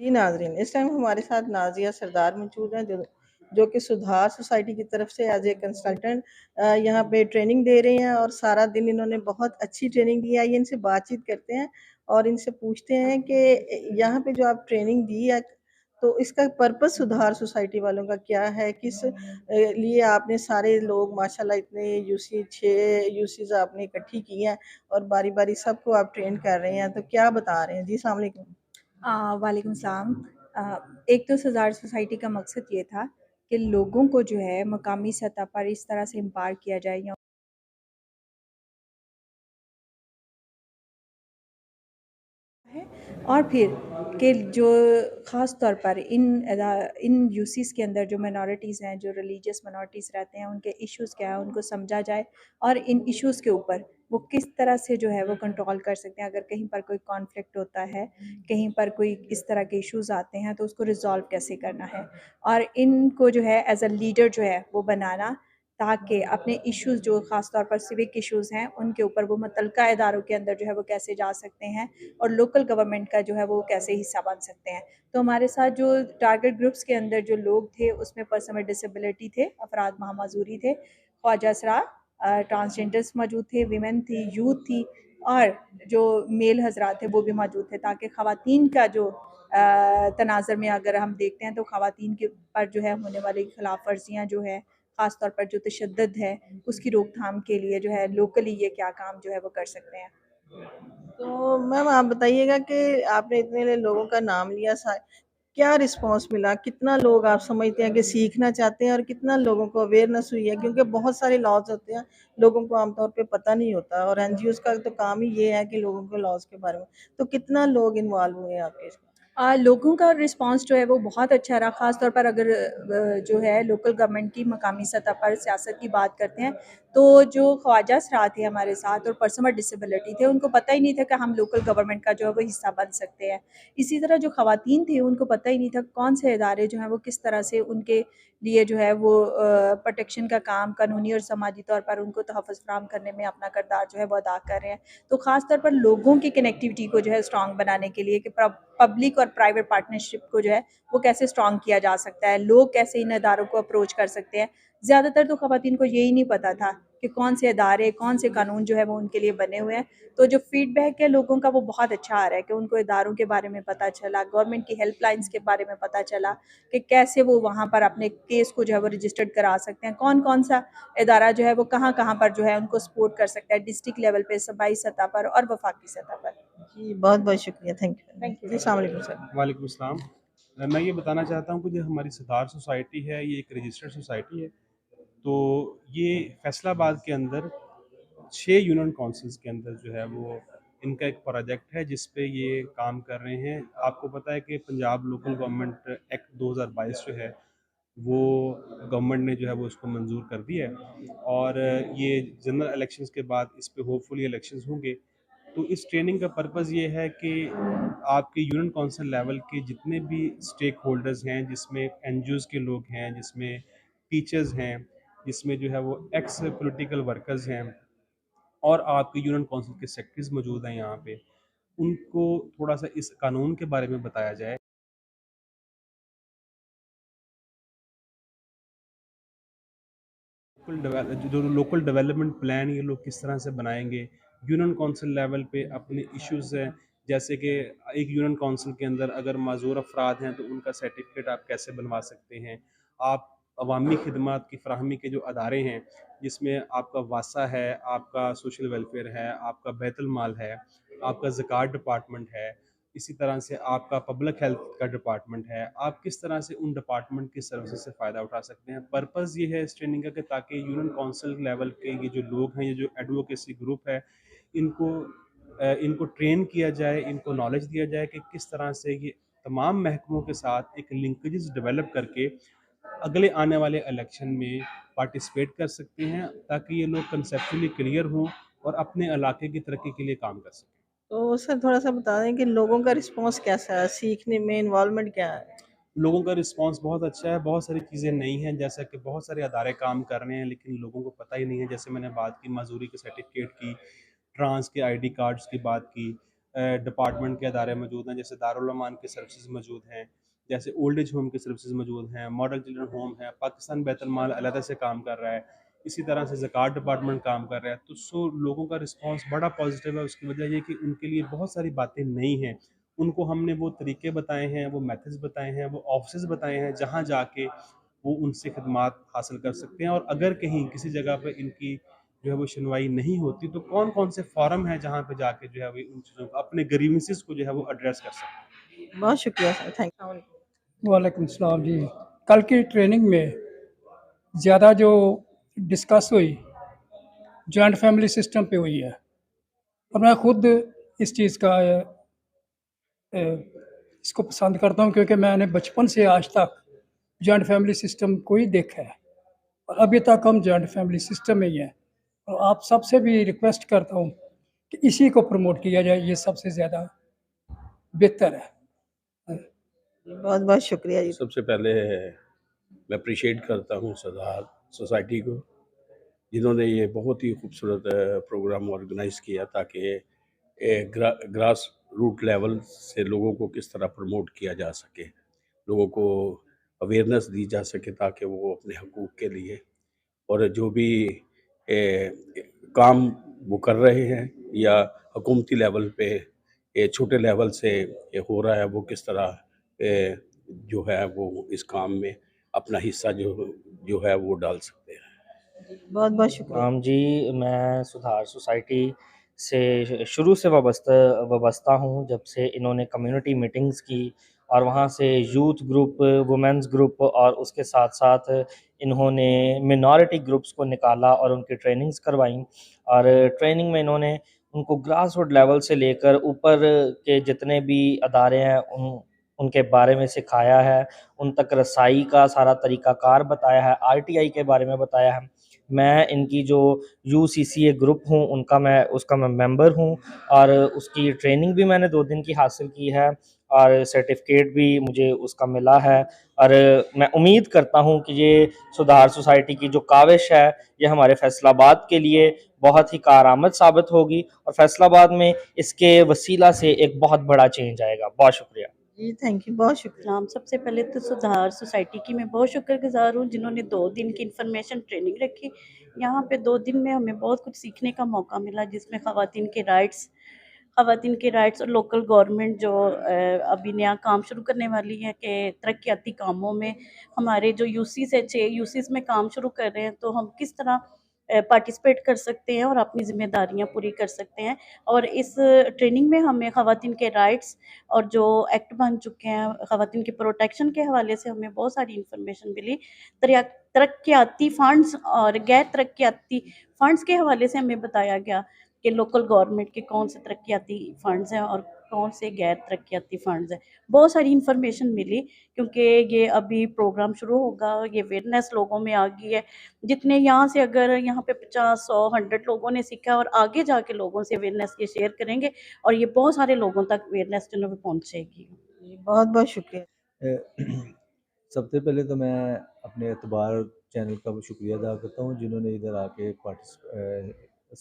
जी नाज़रीन, इस टाइम हमारे साथ नाज़िया सरदार मौजूद हैं जो कि सुधार सोसाइटी की तरफ से एज ए कंसल्टेंट यहाँ पे ट्रेनिंग दे रहे हैं और सारा दिन इन्होंने बहुत अच्छी ट्रेनिंग दी है। आइए इनसे बातचीत करते हैं और इनसे पूछते हैं कि यहाँ पे जो आप ट्रेनिंग दी है तो इसका पर्पस सुधार सोसाइटी वालों का क्या है, किस लिए आपने सारे लोग माशाल्लाह इतने यूसी 6 यूसीज आपने इकट्ठी की हैं और बारी बारी सबको आप ट्रेन कर रहे हैं, तो क्या बता रहे हैं? जी अस्सलाम वालेकुम। वालेकुम सलाम। एक तो सुधार सोसाइटी का मकसद ये था कि लोगों को जो है मकामी सतह पर इस तरह से एम्पावर किया जाए या है और फिर कि जो ख़ास तौर पर इन यूसीज़ के अंदर जो मिनॉरिटीज़ हैं, जो रिलीजियस मिनॉरिटीज़ रहते हैं, उनके इश्यूज़ क्या हैं, उनको समझा जाए और इन इश्यूज़ के ऊपर वो किस तरह से जो है वो कंट्रोल कर सकते हैं। अगर कहीं पर कोई कॉन्फ्लिक्ट होता है, कहीं पर कोई इस तरह के इश्यूज़ आते हैं, तो उसको रिज़ॉल्व कैसे करना है और इनको जो है एज़ अ लीडर जो है वो बनाना, ताकि अपने इश्यूज़ जो ख़ास तौर पर सिविक इश्यूज़ हैं, उनके ऊपर वो मुतल्लिका इदारों के अंदर जो है वो कैसे जा सकते हैं और लोकल गवर्नमेंट का जो है वो कैसे हिस्सा बन सकते हैं। तो हमारे साथ जो टारगेट ग्रुप्स के अंदर जो लोग थे उसमें पर्सन विद डिसेबिलिटी थे, अफराद महामाजूरी थे, ख्वाजा असरार, ट्रांसजेंडर्स मौजूद थे, वीमेन थी, यूथ थी और जो मेल हजरात थे वो भी मौजूद थे, ताकि ख़वातीन का जो तनाज़र में अगर हम देखते हैं तो ख़वातीन के पर जो है होने वाली खिलाफ वर्जियाँ जो है, ख़ास तौर पर जो तशद्दुद है उसकी रोकथाम के लिए जो है लोकली ये क्या काम जो है वो कर सकते हैं। तो मैम आप बताइएगा कि आपने इतने लोगों का नाम लिया, क्या रिस्पांस मिला? कितना लोग आप समझते हैं कि सीखना चाहते हैं और कितना लोगों को अवेयरनेस हुई है? क्योंकि बहुत सारे लॉज होते हैं, लोगों को आमतौर पे पता नहीं होता और एनजीओ का तो काम ही ये है कि लोगों को लॉज के बारे में, तो कितना लोग इन्वॉल्व हुए हैं आपके इसमें? लोगों का रिस्पांस जो है वो बहुत अच्छा रहा, ख़ास तौर पर अगर जो है लोकल गवर्नमेंट की मकामी सतह पर सियासत की बात करते हैं, तो जो ख्वाजा असरात थे हमारे साथ और पर्सन विद डिसेबिलिटी थे, उनको पता ही नहीं था कि हम लोकल गवर्नमेंट का जो है वो हिस्सा बन सकते हैं। इसी तरह जो ख़वातीन थी उनको पता ही नहीं था कौन से इदारे जो हैं वो किस तरह से उनके लिए जो है वो प्रोटेक्शन का काम कानूनी और समाजी तौर पर उनको तहफ़्फ़ुज़ फ़राहम करने में अपना किरदार जो है वो अदा कर रहे हैं। तो ख़ास तौर पर लोगों की कनेक्टिविटी को जो है स्ट्रॉन्ग बनाने के लिए कि पब्लिक और प्राइवेट पार्टनरशिप को जो है वो कैसे स्ट्रॉन्ग किया जा सकता है, लोग कैसे इन इदारों को अप्रोच कर सकते हैं। ज़्यादातर तो ख़वातीन को यही नहीं पता था कि कौन से इदारे, कौन से कानून जो है वो उनके लिए बने हुए हैं। तो जो फीडबैक है लोगों का वो बहुत अच्छा आ रहा है कि उनको इदारों के बारे में पता चला, गवर्नमेंट की हेल्पलाइंस के बारे में पता चला कि कैसे वो वहाँ पर अपने केस को जो है वो रजिस्टर्ड करा सकते हैं, कौन-कौन सा इदारा जो है वो कहाँ-कहाँ पर जो है उनको सपोर्ट कर सकता है, डिस्ट्रिक्ट लेवल पे, सूबाई सतह पर और वफाकी सतह पर। जी, बहुत-बहुत शुक्रिया, थैंक यू। थैंक जी, यू। अस्सलाम वालेकुम सर। वालेकुम अस्सलाम। मैं ये बताना चाहता हूँ कि जो हमारी सितार सोसाइटी है, ये एक रजिस्टर्ड सोसाइटी है। तो ये फैसलाबाद के अंदर 6 यूनियन काउंसिल्स के अंदर जो है वो इनका एक प्रोजेक्ट है जिस पे ये काम कर रहे हैं। आपको पता है कि पंजाब लोकल गवर्नमेंट एक्ट 2022 जो है वो गवर्नमेंट ने जो है वो उसको मंजूर कर दिया है और ये जनरल इलेक्शंस के बाद इस पे होपफुली इलेक्शंस होंगे। तो इस ट्रेनिंग का पर्पज़ ये है कि आपके यूनियन काउंसिल लेवल के जितने भी स्टेक होल्डर्स हैं, जिसमें एनजीओज़ के लोग हैं, जिसमें टीचर्स हैं, जिसमें जो है वो एक्स पॉलिटिकल वर्कर्स हैं और आपके यूनियन काउंसिल के सेक्रेटरीज मौजूद हैं यहाँ पे, उनको थोड़ा सा इस कानून के बारे में बताया जाए। जो लोकल डेवलपमेंट प्लान ये लोग किस तरह से बनाएंगे, यूनियन काउंसिल लेवल पे अपने इश्यूज़ हैं, जैसे कि एक यूनियन काउंसिल के अंदर अगर माजूर अफराद हैं तो उनका सर्टिफिकेट आप कैसे बनवा सकते हैं। आप अवामी खिदमात की फ्राहमी के जो अदारे हैं, जिसमें आपका वासा है, आपका सोशल वेलफेयर है, आपका बैतुल माल है, आपका ज़कात डिपार्टमेंट है, इसी तरह से आपका पब्लिक हेल्थ का डिपार्टमेंट है, आप किस तरह से उन डिपार्टमेंट की सर्विसेज से फ़ायदा उठा सकते हैं। पर्पज़ ये है इस ट्रेनिंग का कि ताकि यूनियन काउंसिल लेवल के ये जो लोग हैं, ये जो एडवोकेसी ग्रुप है, इनको इनको ट्रेन किया जाए, इनको नॉलेज दिया जाए कि किस तरह से ये तमाम महकमों के साथ एक लिंकेजेस डेवलप करके अगले आने वाले इलेक्शन में पार्टिसिपेट कर सकते हैं, ताकि ये लोग कंसेप्चुअली क्लियर हों और अपने इलाके की तरक्की के लिए काम कर सकें। तो सर थोड़ा-सा बता दें कि लोगों का रिस्पॉन्स कैसा है? सीखने में इन्वॉल्वमेंट क्या है? लोगों का रिस्पांस बहुत अच्छा है, बहुत सारी चीज़ें नई हैं, जैसा कि बहुत सारे अदारे काम कर रहे हैं लेकिन लोगों को पता ही नहीं है। जैसे मैंने बात की मजदूरी के सर्टिफिकेट की, ट्रांस के आईडी कार्ड्स की बात की, डिपार्टमेंट के अदारे मौजूद हैं, जैसे दारुल अमान की सर्विसेज मौजूद हैं, जैसे ओल्ड एज होम की सर्विसेज मौजूद हैं, मॉडल चिल्ड्रन होम है, पाकिस्तान बैतुल माल अलहदा से काम कर रहा है, इसी तरह से ज़कात डिपार्टमेंट काम कर रहा है। तो लोगों का रिस्पांस बड़ा पॉजिटिव है। उसकी वजह ये कि उनके लिए बहुत सारी बातें नई हैं। उनको हमने वो तरीके बताए हैं, वो मेथड्स बताए हैं, वो ऑफिसेज़ बताए हैं जहाँ जाके वो उनसे खिदमात हासिल कर सकते हैं। और अगर कहीं किसी जगह पे इनकी जो है वो सुनवाई नहीं होती, तो कौन-कौन से फ़ोरम हैं जहाँ पे जाके जो है वो उन चीज़ों को, अपने ग्रीवेंसेस को जो है वो एड्रेस कर सकते हैं। बहुत शुक्रिया सर, थैंक यू। वालेकुम सलाम जी। कल की ट्रेनिंग में ज़्यादा जो डिस्कस हुई जॉइंट फैमिली सिस्टम पे हुई है, और मैं खुद इस चीज़ का इसको पसंद करता हूँ, क्योंकि मैंने बचपन से आज तक जॉइंट फैमिली सिस्टम को ही देखा है और अभी तक हम जॉइंट फैमिली सिस्टम में ही हैं। और आप सबसे भी रिक्वेस्ट करता हूँ कि इसी को प्रमोट किया जाए, ये सबसे ज़्यादा बेहतर है। बहुत बहुत शुक्रिया जी। सबसे पहले मैं अप्रिशिएट करता हूँ सरदार सोसाइटी को, जिन्होंने ये बहुत ही खूबसूरत प्रोग्राम ऑर्गेनाइज़ किया, ताकि ग्रास रूट लेवल से लोगों को किस तरह प्रमोट किया जा सके, लोगों को अवेयरनेस दी जा सके, ताकि वो अपने हकूक़ के लिए और जो भी काम वो कर रहे हैं या हुकूमती लेवल पे छोटे लेवल से ये हो रहा है, वो किस तरह जो है वो इस काम में अपना हिस्सा जो है वो डाल सकते हैं। बहुत बहुत शुक्रिया। जी, मैं सुधार सोसाइटी से शुरू से वाबस्ता हूँ, जब से इन्होंने कम्युनिटी मीटिंग्स की और वहाँ से यूथ ग्रुप, वुमेन्स ग्रुप और उसके साथ-साथ इन्होंने मिनॉरिटी ग्रुप्स को निकाला और उनकी ट्रेनिंग्स करवाईं। और ट्रेनिंग में इन्होंने उनको ग्रास रूट लेवल से लेकर ऊपर के जितने भी अदारे हैं उनके बारे में सिखाया है, उन तक रसाई का सारा तरीक़ाकार बताया है, आरटीआई के बारे में बताया है। मैं इनकी जो यूसीसीए ग्रुप हूँ उसका मैं मेंबर हूँ और उसकी ट्रेनिंग भी मैंने 2 दिन की हासिल की है और सर्टिफिकेट भी मुझे उसका मिला है। और मैं उम्मीद करता हूँ कि ये सुधार सोसाइटी की जो काविश है, ये हमारे फैसलाबाद के लिए बहुत ही कारआमद साबित होगी और फैसलाबाद में इसके वसीला से एक बहुत बड़ा चेंज आएगा। बहुत शुक्रिया। जी थैंक यू, बहुत शुक्रिया। सबसे पहले तो सुधार सोसाइटी की मैं बहुत शुक्रगुज़ार हूँ, जिन्होंने 2 दिन की इन्फॉर्मेशन ट्रेनिंग रखी। यहाँ पे 2 दिन में हमें बहुत कुछ सीखने का मौका मिला, जिसमें ख़वातीन के राइट्स और लोकल गवर्नमेंट जो अभी नया काम शुरू करने वाली है कि तरक्याती कामों में हमारे जो यूसीस है, 6 यूसीस में काम शुरू कर रहे हैं, तो हम किस तरह पार्टिसिपेट कर सकते हैं और अपनी ज़िम्मेदारियाँ पूरी कर सकते हैं। और इस ट्रेनिंग में हमें ख़वातीन के राइट्स और जो एक्ट बन चुके हैं ख़वातीन की प्रोटेक्शन के हवाले से हमें बहुत सारी इन्फॉर्मेशन मिली। तरक्याती फ़ंड्स और गैर तरक्याती फ़ंड्स के हवाले से हमें बताया गया कि लोकल गवर्नमेंट के कौन से तरक्याती फ़ंड्स हैं और कौन से गैर तरक्याती फ़ंड्स हैं। बहुत सारी इन्फॉर्मेशन मिली, क्योंकि ये अभी प्रोग्राम शुरू होगा, ये अवेयरनेस लोगों में आ गई है। जितने यहाँ से अगर यहाँ पे 50, 100, 100 लोगों ने सीखा और आगे जाके लोगों से अवेयरनेस ये शेयर करेंगे और ये बहुत सारे लोगों तक अवेयरनेस जो है वो पहुँचेगी। बहुत बहुत शुक्रिया। सबसे पहले तो मैं अपने एतबार चैनल का शुक्रिया अदा करता हूँ, जिन्होंने इधर आके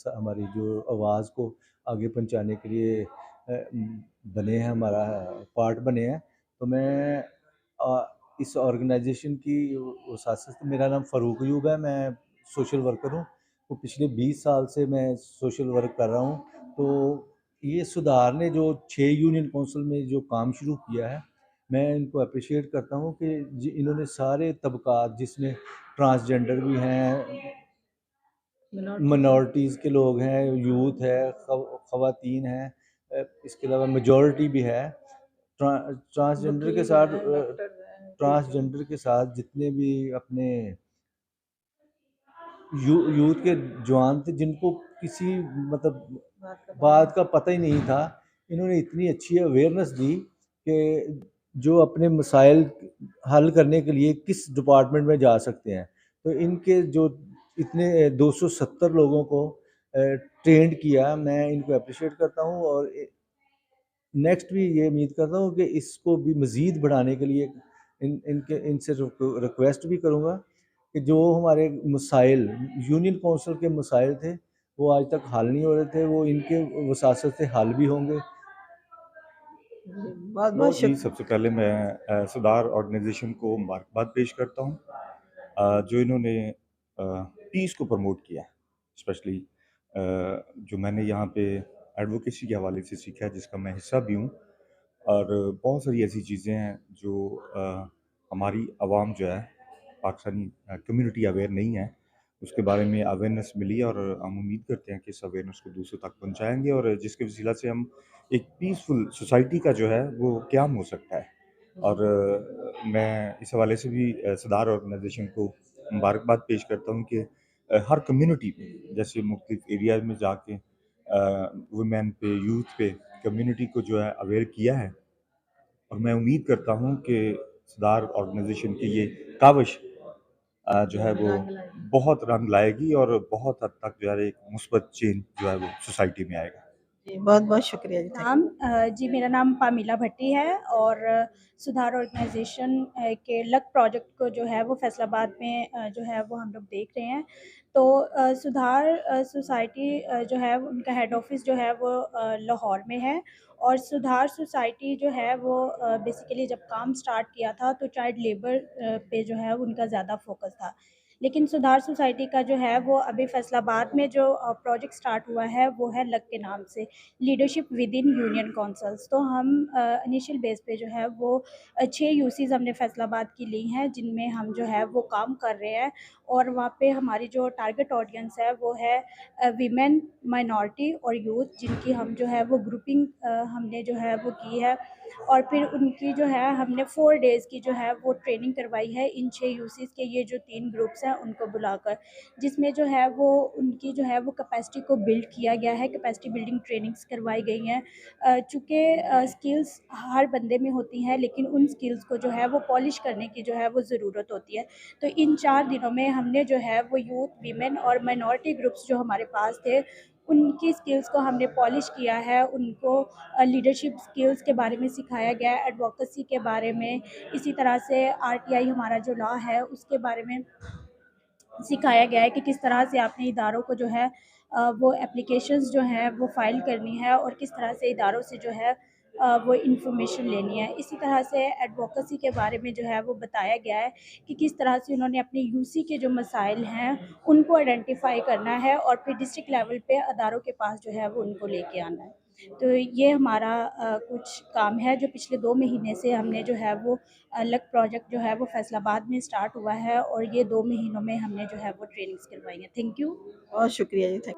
हमारी जो आवाज़ को आगे पहुँचाने के लिए बने हैं, हमारा पार्ट बने हैं। तो मैं इस ऑर्गेनाइजेशन की वसासत, मेरा नाम फ़ारूक अयूब है, मैं सोशल वर्कर हूँ। तो पिछले 20 साल से मैं सोशल वर्क कर रहा हूँ। तो ये सुधार ने जो 6 यूनियन काउंसिल में जो काम शुरू किया है, मैं इनको अप्रिशिएट करता हूँ कि इन्होंने सारे तबकात, जिसमें ट्रांसजेंडर भी हैं, मिनॉरिटीज़ के लोग हैं, यूथ है, ख़वातीन हैं, इसके अलावा मेजॉरिटी भी है। ट्रांसजेंडर के साथ जितने भी अपने यूथ के जवान थे, जिनको किसी मतलब बात का पता ही नहीं था, इन्होंने इतनी अच्छी अवेयरनेस दी कि जो अपने मसाइल हल करने के लिए किस डिपार्टमेंट में जा सकते हैं। तो इनके जो इतने 270 लोगों को ट्रेंड किया, मैं इनको अप्रिशिएट करता हूँ और नेक्स्ट भी ये उम्मीद करता हूँ कि इसको भी मज़ीद बढ़ाने के लिए इनसे रिक्वेस्ट भी करूँगा कि जो हमारे मसाइल, यूनियन काउंसिल के मसाइल थे, वो आज तक हल नहीं हो रहे थे, वो इनके वसासत से हल भी होंगे। बहुत लो बहुत जी, शुक्रिया। सबसे पहले मैं सुधार ऑर्गेनाइजेशन को मुबारकबाद पेश करता हूँ, जो इन्होंने पीस को प्रमोट किया है। स्पेशली जो मैंने यहाँ पे एडवोकेसी के हवाले से सीखा है, जिसका मैं हिस्सा भी हूँ, और बहुत सारी ऐसी चीज़ें हैं जो हमारी आवाम जो है, पाकिस्तानी कम्युनिटी अवेयर नहीं है, उसके बारे में अवेयरनेस मिली, और हम उम्मीद करते हैं कि इस अवेयरनेस को दूसरों तक पहुँचाएँगे, और जिसके वसीला से हम एक पीसफुल सोसाइटी का जो है वो क़याम हो सकता है। और मैं इस हवाले से भी सुधार ऑर्गेनाइजेशन को मुबारकबाद पेश करता हूँ कि हर कम्युनिटी में, जैसे मुख्तलिफ एरियाज़ में जाके वुमेन पे, यूथ पे, कम्युनिटी को जो है अवेयर किया है, और मैं उम्मीद करता हूँ कि सुधार ऑर्गेनाइजेशन की ये काविश जो है वो बहुत रंग लाएगी, और बहुत हद तक जो है एक मुस्बत चेंज जो है वो सोसाइटी में आएगा। जी, बहुत बहुत शुक्रिया जी, थैंक यू। जी मेरा नाम पामिला भट्टी है और सुधार ऑर्गेनाइजेशन के लक प्रोजेक्ट को जो है वो फैसलाबाद में जो है वो हम लोग देख रहे हैं। तो सुधार सोसाइटी जो है उनका हेड ऑफिस जो है वो लाहौर में है, और सुधार सोसाइटी जो है वो बेसिकली जब काम स्टार्ट किया था तो चाइल्ड लेबर पे जो है उनका ज़्यादा फोकस था। लेकिन सुधार सोसाइटी का जो है वो अभी फैसलाबाद में जो प्रोजेक्ट स्टार्ट हुआ है वो है लक के नाम से, leadership with in union councils. तो हम इनिशियल बेस पे जो है वो 6 यूसीज़ हमने फैसलाबाद की ली हैं, जिनमें हम जो है वो काम कर रहे हैं, और वहाँ पे हमारी जो टारगेट ऑडियंस है वो है वीमेन, माइनॉरिटी और यूथ, जिनकी हम जो है वो ग्रुपिंग हमने जो है वो की है। और फिर उनकी जो है हमने 4 डेज़ की जो है वो ट्रेनिंग करवाई है इन 6 यूसीज़ के ये जो 3 ग्रुप्स हैं उनको बुलाकर, जिसमें जो है वो उनकी जो है वो कैपेसिटी को बिल्ड किया गया है, कैपेसिटी बिल्डिंग ट्रेनिंग्स करवाई गई हैं। चूँकि स्किल्स हर बंदे में होती हैं, लेकिन उन स्किल्स को जो है वो पॉलिश करने की जो है वो ज़रूरत होती है। तो इन 4 दिनों में हमने जो है वो यूथ, वीमेन और माइनॉरिटी ग्रुप्स जो हमारे पास थे, उनकी स्किल्स को हमने पॉलिश किया है, उनको लीडरशिप स्किल्स के बारे में सिखाया गया है, एडवोकेसी के बारे में, इसी तरह से आरटीआई हमारा जो लॉ है उसके बारे में सिखाया गया है कि किस तरह से आपने इदारों को जो है वो एप्लीकेशंस जो हैं वो फ़ाइल करनी है, और किस तरह से इदारों से जो है वो इन्फॉर्मेशन लेनी है। इसी तरह से एडवोकेसी के बारे में जो है वो बताया गया है कि किस तरह से उन्होंने अपने यूसी के जो मसाइल हैं उनको आइडेंटिफ़ाई करना है, और फिर डिस्ट्रिक्ट लेवल पे अदारों के पास जो है वो उनको लेके आना है। तो ये हमारा कुछ काम है जो पिछले 2 महीने से हमने जो है वो अलग प्रोजेक्ट जो है वो फैसलाबाद में स्टार्ट हुआ है, और ये 2 महीनों में हमने जो है वो ट्रेनिंग्स करवाई हैं। Thank you. बहुत शुक्रिया जी, थैंक